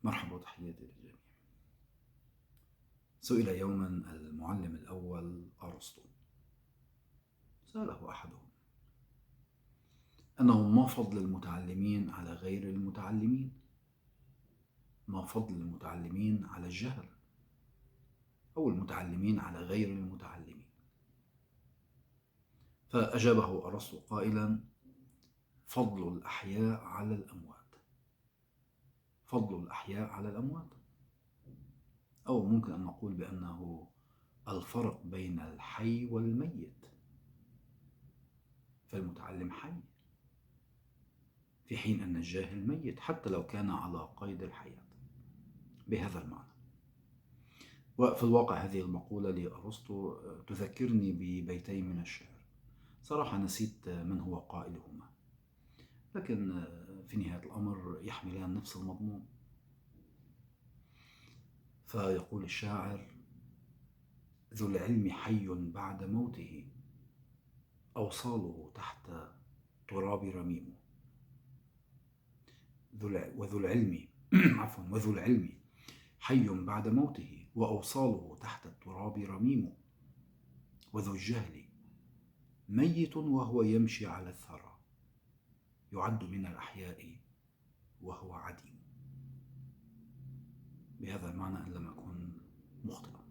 مرحبا وتحياتي للجميع. سئل يوما المعلم الأول أرسطو، سأله أحدهم أنه ما فضل المتعلمين على غير المتعلمين؟ ما فضل المتعلمين على الجهل؟ أو المتعلمين على غير المتعلمين؟ فأجابه أرسطو قائلا: فضل الأحياء على الأموات. فضل الأحياء على الأموات، أو ممكن أن نقول بأنه الفرق بين الحي والميت. فالمتعلم حي في حين أن الجاهل ميت حتى لو كان على قيد الحياة، بهذا المعنى. وفي الواقع هذه المقولة لأرسطو تذكرني ببيتين من الشعر، صراحة نسيت من هو قائلهما، لكن في نهاية الأمر يحملان نفس المضمون. فيقول الشاعر: ذو العلم حي بعد موته، أوصاله تحت تراب رميم. وذو العلم وذو العلم حي بعد موته، وأوصاله تحت التراب رميم. وذو الجهل ميت وهو يمشي على الثرى، يعد من الأحياء وهو عديم. بهذا المعنى إن لم أكن مخطئا.